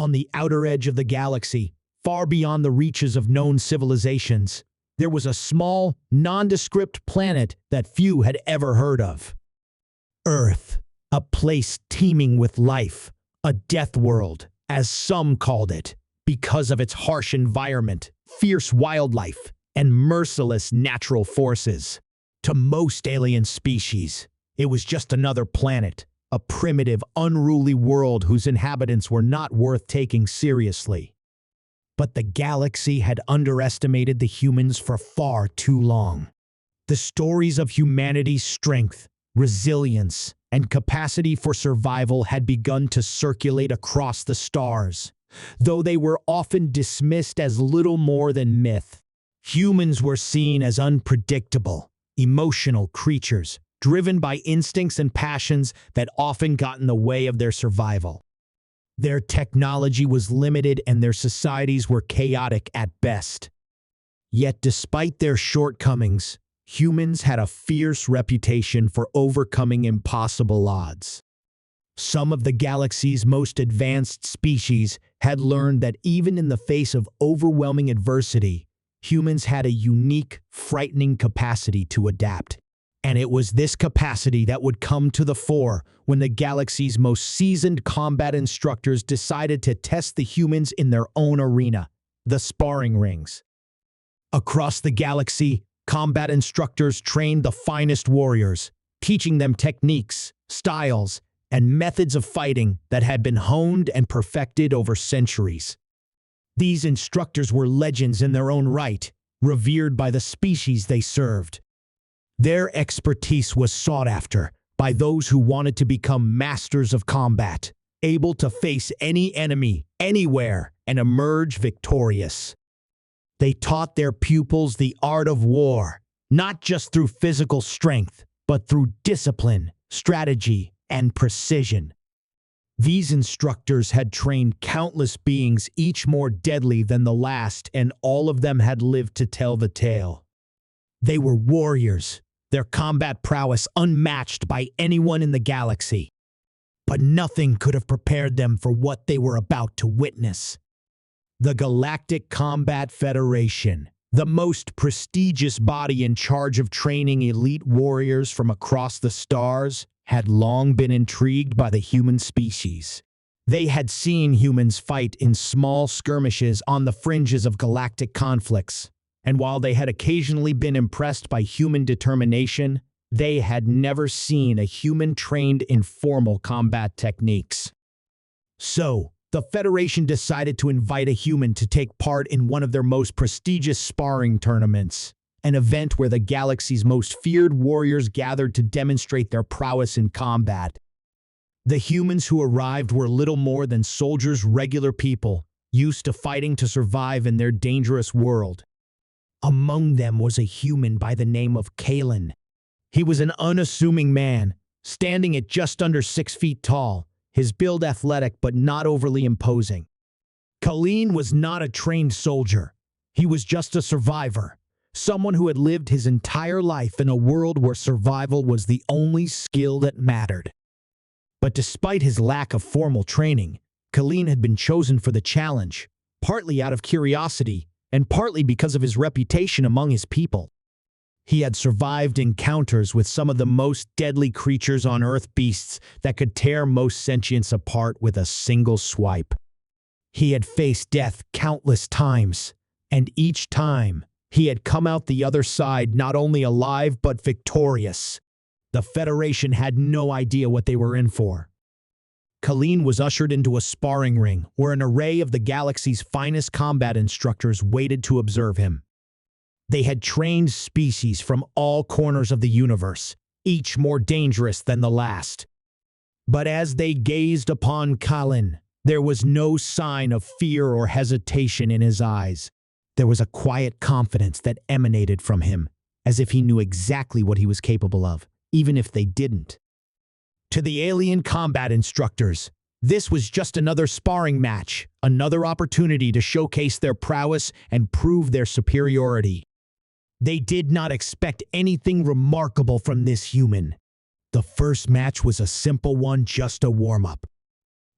On the outer edge of the galaxy, far beyond the reaches of known civilizations, there was a small, nondescript planet that few had ever heard of. Earth, a place teeming with life, a death world, as some called it, because of its harsh environment, fierce wildlife, and merciless natural forces. To most alien species, it was just another planet, a primitive, unruly world whose inhabitants were not worth taking seriously. But the galaxy had underestimated the humans for far too long. The stories of humanity's strength, resilience, and capacity for survival had begun to circulate across the stars, though they were often dismissed as little more than myth. Humans were seen as unpredictable, emotional creatures, driven by instincts and passions that often got in the way of their survival. Their technology was limited and their societies were chaotic at best. Yet despite their shortcomings, humans had a fierce reputation for overcoming impossible odds. Some of the galaxy's most advanced species had learned that even in the face of overwhelming adversity, humans had a unique, frightening capacity to adapt. And it was this capacity that would come to the fore when the galaxy's most seasoned combat instructors decided to test the humans in their own arena, the sparring rings. Across the galaxy, combat instructors trained the finest warriors, teaching them techniques, styles, and methods of fighting that had been honed and perfected over centuries. These instructors were legends in their own right, revered by the species they served. Their expertise was sought after by those who wanted to become masters of combat, able to face any enemy, anywhere, and emerge victorious. They taught their pupils the art of war, not just through physical strength, but through discipline, strategy, and precision. These instructors had trained countless beings, each more deadly than the last, and all of them had lived to tell the tale. They were warriors, their combat prowess unmatched by anyone in the galaxy. But nothing could have prepared them for what they were about to witness. The Galactic Combat Federation, the most prestigious body in charge of training elite warriors from across the stars, had long been intrigued by the human species. They had seen humans fight in small skirmishes on the fringes of galactic conflicts, and while they had occasionally been impressed by human determination, they had never seen a human trained in formal combat techniques. So, the Federation decided to invite a human to take part in one of their most prestigious sparring tournaments, an event where the galaxy's most feared warriors gathered to demonstrate their prowess in combat. The humans who arrived were little more than soldiers, regular people, used to fighting to survive in their dangerous world. Among them was a human by the name of Kalen. He was an unassuming man, standing at just under 6 feet tall, his build athletic but not overly imposing. Kalen was not a trained soldier. He was just a survivor, someone who had lived his entire life in a world where survival was the only skill that mattered. But despite his lack of formal training, Kalen had been chosen for the challenge, partly out of curiosity and partly because of his reputation among his people. He had survived encounters with some of the most deadly creatures on Earth, beasts that could tear most sentients apart with a single swipe. He had faced death countless times, and each time, he had come out the other side not only alive but victorious. The Federation had no idea what they were in for. Kalen was ushered into a sparring ring where an array of the galaxy's finest combat instructors waited to observe him. They had trained species from all corners of the universe, each more dangerous than the last. But as they gazed upon Kalen, there was no sign of fear or hesitation in his eyes. There was a quiet confidence that emanated from him, as if he knew exactly what he was capable of, even if they didn't. To the alien combat instructors, this was just another sparring match, another opportunity to showcase their prowess and prove their superiority. They did not expect anything remarkable from this human. The first match was a simple one, just a warm-up.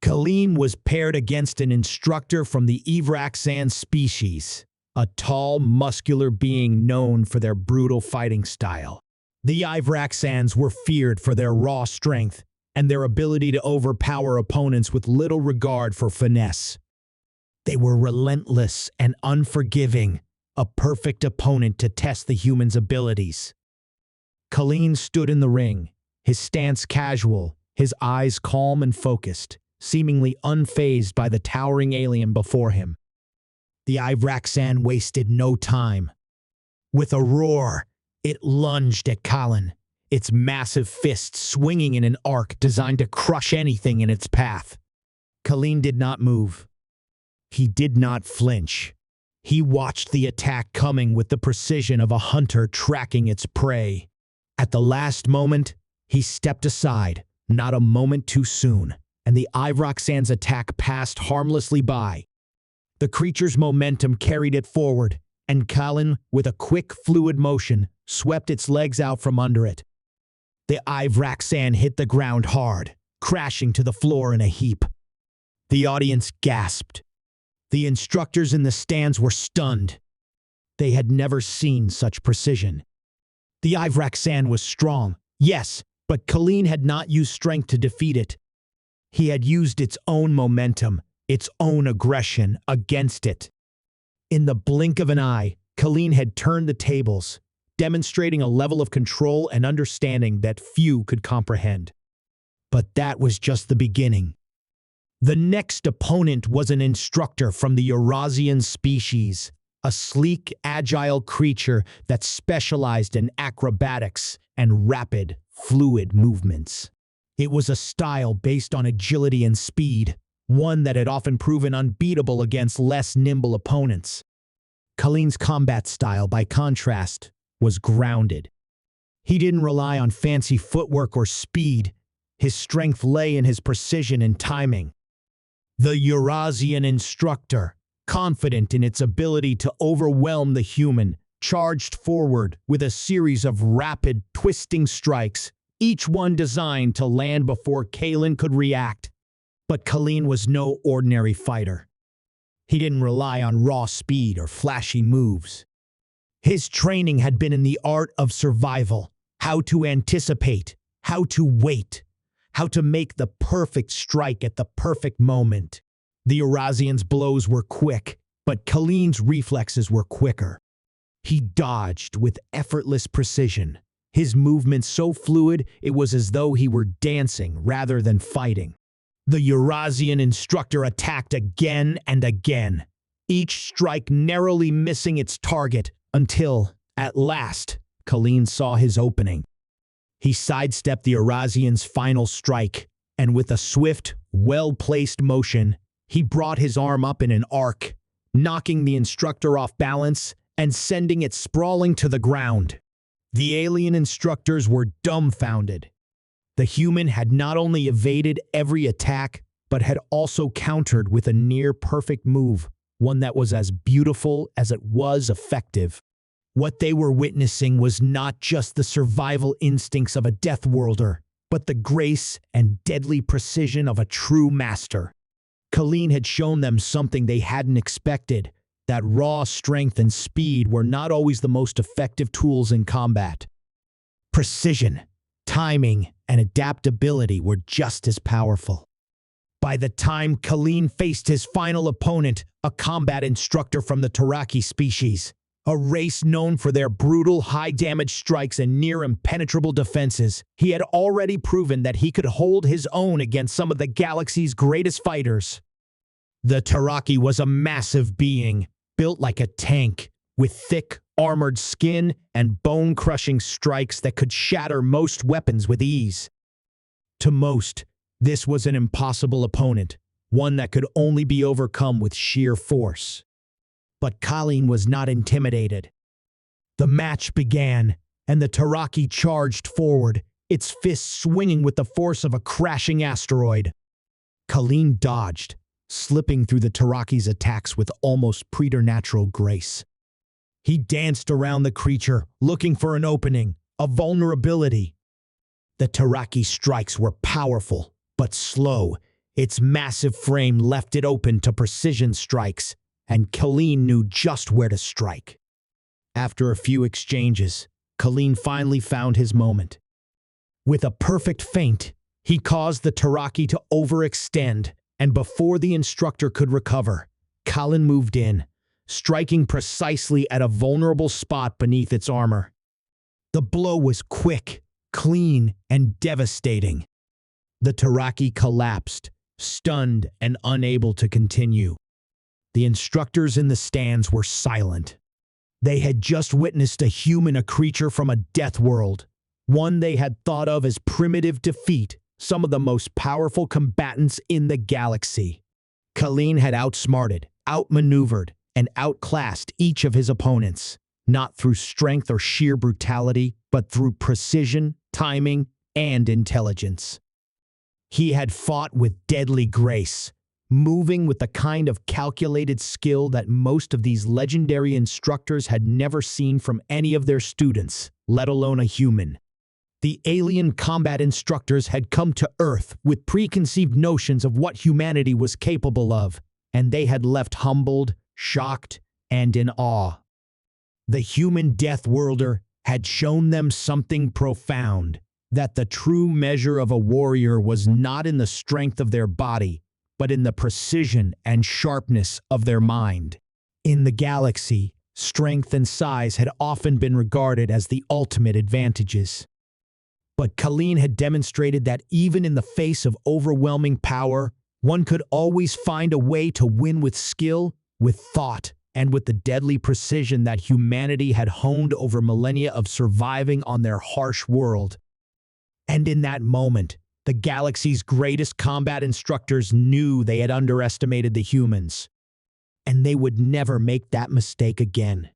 Kaleem was paired against an instructor from the Ivraxan species, a tall, muscular being known for their brutal fighting style. The Ivraxans were feared for their raw strength and their ability to overpower opponents with little regard for finesse. They were relentless and unforgiving, a perfect opponent to test the human's abilities. Kaleem stood in the ring, his stance casual, his eyes calm and focused, seemingly unfazed by the towering alien before him. The Ivraxan wasted no time. With a roar, it lunged at Kaleem, its massive fists swinging in an arc designed to crush anything in its path. Kaleem did not move. He did not flinch. He watched the attack coming with the precision of a hunter tracking its prey. At the last moment, he stepped aside, not a moment too soon, and the Ivraxan's attack passed harmlessly by. The creature's momentum carried it forward, and Kaleem, with a quick, fluid motion, swept its legs out from under it. The Ivraxan hit the ground hard, crashing to the floor in a heap. The audience gasped. The instructors in the stands were stunned. They had never seen such precision. The Ivraxan was strong, yes, but Kaleem had not used strength to defeat it. He had used its own momentum, its own aggression against it. In the blink of an eye, Kaleem had turned the tables, demonstrating a level of control and understanding that few could comprehend. But that was just the beginning. The next opponent was an instructor from the Eurasian species, a sleek, agile creature that specialized in acrobatics and rapid, fluid movements. It was a style based on agility and speed, one that had often proven unbeatable against less nimble opponents. Kaleem's combat style, by contrast, was grounded. He didn't rely on fancy footwork or speed. His strength lay in his precision and timing. The Eurasian instructor, confident in its ability to overwhelm the human, charged forward with a series of rapid, twisting strikes, each one designed to land before Kaleem could react. But Kaleem was no ordinary fighter. He didn't rely on raw speed or flashy moves. His training had been in the art of survival, how to anticipate, how to wait, how to make the perfect strike at the perfect moment. The Eurasian's blows were quick, but Kaleem's reflexes were quicker. He dodged with effortless precision, his movements so fluid it was as though he were dancing rather than fighting. The Eurasian instructor attacked again and again, each strike narrowly missing its target until, at last, Kaleem saw his opening. He sidestepped the Eurasian's final strike, and with a swift, well-placed motion, he brought his arm up in an arc, knocking the instructor off balance and sending it sprawling to the ground. The alien instructors were dumbfounded. The human had not only evaded every attack, but had also countered with a near-perfect move, one that was as beautiful as it was effective. What they were witnessing was not just the survival instincts of a Deathworlder, but the grace and deadly precision of a true master. Kaleem had shown them something they hadn't expected, that raw strength and speed were not always the most effective tools in combat. Precision, timing, and adaptability were just as powerful. By the time Kaleem faced his final opponent, a combat instructor from the Taraki species, a race known for their brutal, high-damage strikes and near-impenetrable defenses, he had already proven that he could hold his own against some of the galaxy's greatest fighters. The Taraki was a massive being, built like a tank, with thick, armored skin and bone-crushing strikes that could shatter most weapons with ease. To most, this was an impossible opponent, one that could only be overcome with sheer force. But Kaleem was not intimidated. The match began, and the Taraki charged forward, its fists swinging with the force of a crashing asteroid. Kaleem dodged, slipping through the Taraki's attacks with almost preternatural grace. He danced around the creature, looking for an opening, a vulnerability. The Taraki strikes were powerful, but slow, Its massive frame left it open to precision strikes, and Colleen knew just where to strike. After a few exchanges, Colleen finally found his moment. With a perfect feint, he caused the Taraki to overextend, and before the instructor could recover, Colleen moved in, striking precisely at a vulnerable spot beneath its armor. The blow was quick, clean, and devastating. The Taraki collapsed, stunned and unable to continue. The instructors in the stands were silent. They had just witnessed a creature from a death world, one they had thought of as primitive, defeat some of the most powerful combatants in the galaxy. Colleen had outsmarted, outmaneuvered, and outclassed each of his opponents, not through strength or sheer brutality, but through precision, timing, and intelligence. He had fought with deadly grace, moving with the kind of calculated skill that most of these legendary instructors had never seen from any of their students, let alone a human. The alien combat instructors had come to Earth with preconceived notions of what humanity was capable of, and they had left humbled, shocked, and in awe. The human Deathworlder had shown them something profound, that the true measure of a warrior was not in the strength of their body, but in the precision and sharpness of their mind. In the galaxy, strength and size had often been regarded as the ultimate advantages. But Colleen had demonstrated that even in the face of overwhelming power, one could always find a way to win with skill, with thought, and with the deadly precision that humanity had honed over millennia of surviving on their harsh world. And in that moment, the galaxy's greatest combat instructors knew they had underestimated the humans, and they would never make that mistake again.